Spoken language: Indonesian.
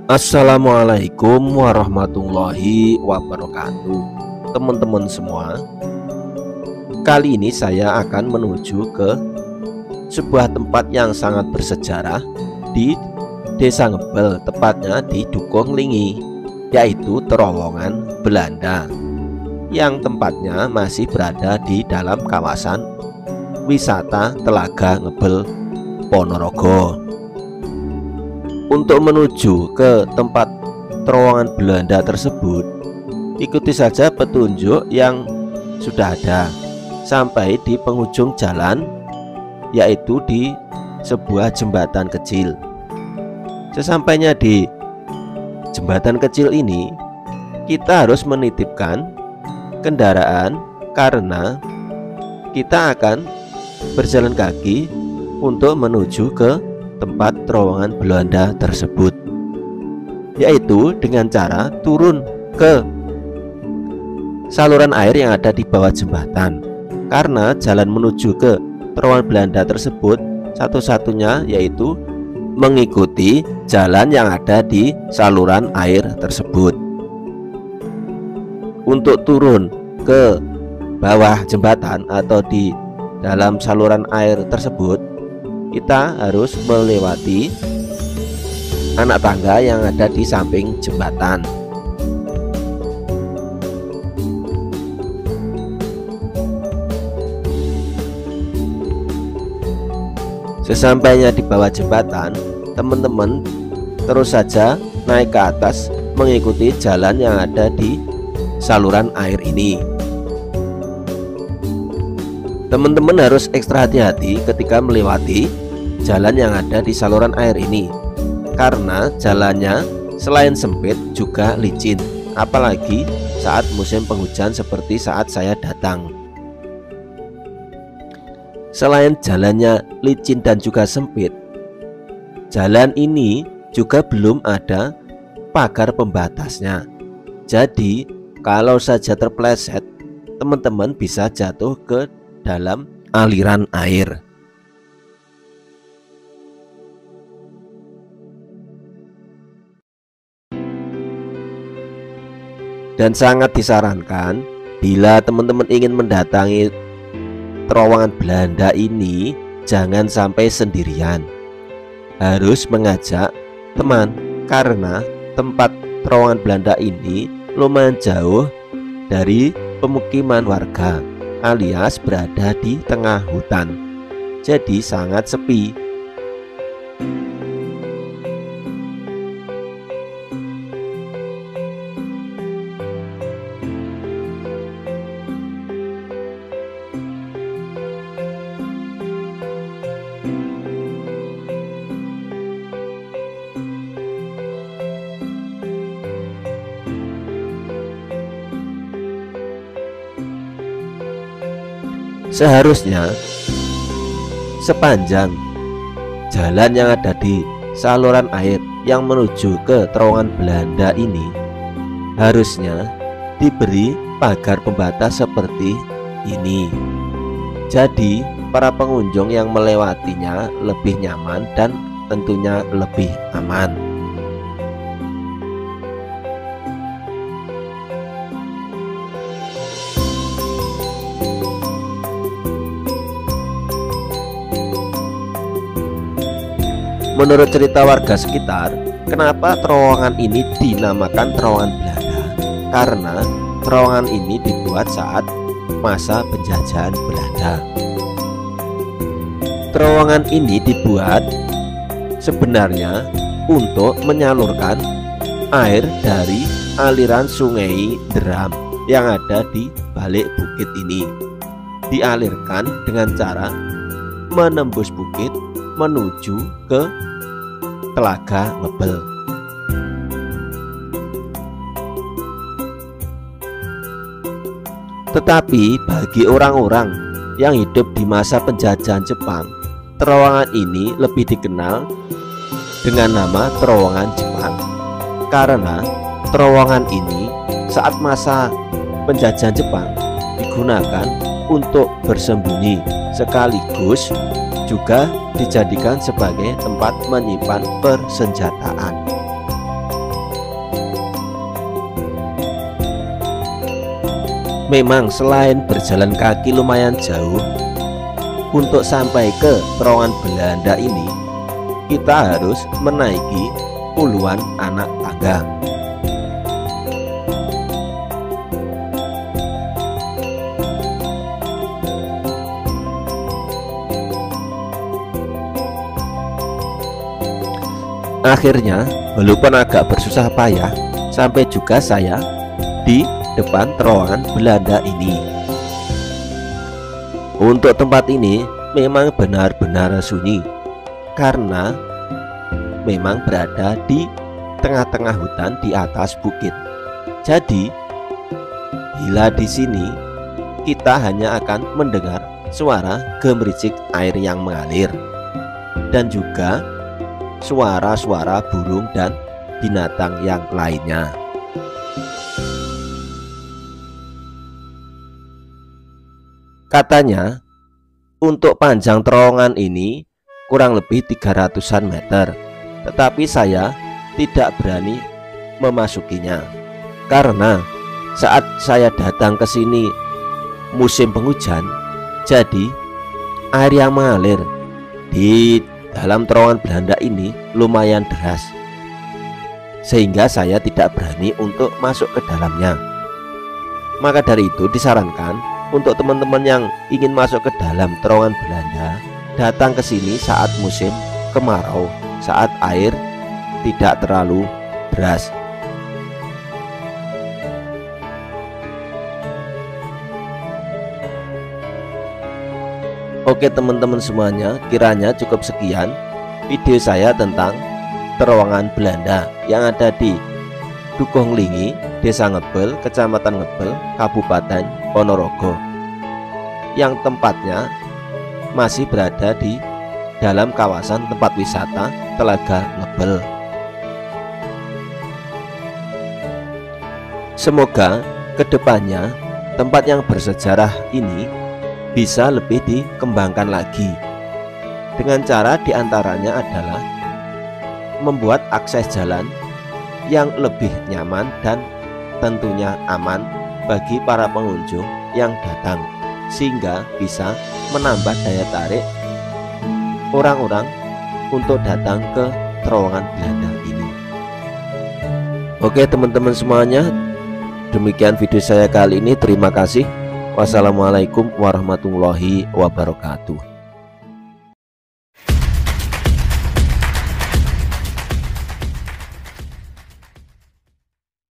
Assalamualaikum warahmatullahi wabarakatuh. Teman-teman semua, kali ini saya akan menuju ke sebuah tempat yang sangat bersejarah di Desa Ngebel, tepatnya di Dukung Lingi, yaitu terowongan Belanda, yang tempatnya masih berada di dalam kawasan wisata Telaga Ngebel, Ponorogo. Untuk menuju ke tempat terowongan Belanda tersebut, ikuti saja petunjuk yang sudah ada sampai di penghujung jalan, yaitu di sebuah jembatan kecil. Sesampainya di jembatan kecil ini, kita harus menitipkan kendaraan karena kita akan berjalan kaki untuk menuju ke tempat terowongan Belanda tersebut, yaitu dengan cara turun ke saluran air yang ada di bawah jembatan. Karena jalan menuju ke terowongan Belanda tersebut satu-satunya yaitu mengikuti jalan yang ada di saluran air tersebut. Untuk turun ke bawah jembatan atau di dalam saluran air tersebut, kita harus melewati anak tangga yang ada di samping jembatan. Sesampainya di bawah jembatan, teman-teman terus saja naik ke atas mengikuti jalan yang ada di saluran air ini. Teman-teman harus ekstra hati-hati ketika melewati jalan yang ada di saluran air ini, karena jalannya selain sempit juga licin, apalagi saat musim penghujan seperti saat saya datang. Selain jalannya licin dan juga sempit, jalan ini juga belum ada pagar pembatasnya. Jadi kalau saja terpleset, teman-teman bisa jatuh ke dalam aliran air. Dan sangat disarankan bila teman-teman ingin mendatangi terowongan Belanda ini, jangan sampai sendirian. Harus mengajak teman, karena tempat terowongan Belanda ini lumayan jauh dari pemukiman warga, alias berada di tengah hutan, jadi sangat sepi. Seharusnya sepanjang jalan yang ada di saluran air yang menuju ke terowongan Belanda ini harusnya diberi pagar pembatas seperti ini. Jadi para pengunjung yang melewatinya lebih nyaman dan tentunya lebih aman. Menurut cerita warga sekitar, kenapa terowongan ini dinamakan terowongan Belanda? Karena terowongan ini dibuat saat masa penjajahan Belanda. Terowongan ini dibuat sebenarnya untuk menyalurkan air dari aliran sungai Deram yang ada di balik bukit ini. Dialirkan dengan cara menembus bukit menuju ke Telaga Ngebel. Tetapi bagi orang-orang yang hidup di masa penjajahan Jepang, terowongan ini lebih dikenal dengan nama terowongan Jepang, karena terowongan ini saat masa penjajahan Jepang digunakan untuk bersembunyi, sekaligus juga dijadikan sebagai tempat menyimpan persenjataan. Memang selain berjalan kaki lumayan jauh, untuk sampai ke terowongan Belanda ini kita harus menaiki puluhan anak tangga. Akhirnya, walaupun agak bersusah payah, sampai juga saya di depan terowongan Belanda ini. Untuk tempat ini memang benar-benar sunyi karena memang berada di tengah-tengah hutan di atas bukit. Jadi, bila di sini kita hanya akan mendengar suara gemericik air yang mengalir dan juga suara-suara burung dan binatang yang lainnya. Katanya untuk panjang terowongan ini kurang lebih 300-an meter, tetapi saya tidak berani memasukinya karena saat saya datang ke sini musim penghujan, jadi air yang mengalir di dalam terowongan Belanda ini lumayan deras, sehingga saya tidak berani untuk masuk ke dalamnya. Maka dari itu disarankan untuk teman-teman yang ingin masuk ke dalam terowongan Belanda, datang ke sini saat musim kemarau, saat air tidak terlalu deras. Oke teman-teman semuanya, kiranya cukup sekian video saya tentang terowongan Belanda yang ada di Dukunglingi, Desa Ngebel, Kecamatan Ngebel, Kabupaten Ponorogo, yang tempatnya masih berada di dalam kawasan tempat wisata Telaga Ngebel. Semoga kedepannya tempat yang bersejarah ini bisa lebih dikembangkan lagi dengan cara diantaranya adalah membuat akses jalan yang lebih nyaman dan tentunya aman bagi para pengunjung yang datang, sehingga bisa menambah daya tarik orang-orang untuk datang ke terowongan Belanda ini. Oke teman-teman semuanya, demikian video saya kali ini. Terima kasih. Wassalamualaikum warahmatullahi wabarakatuh.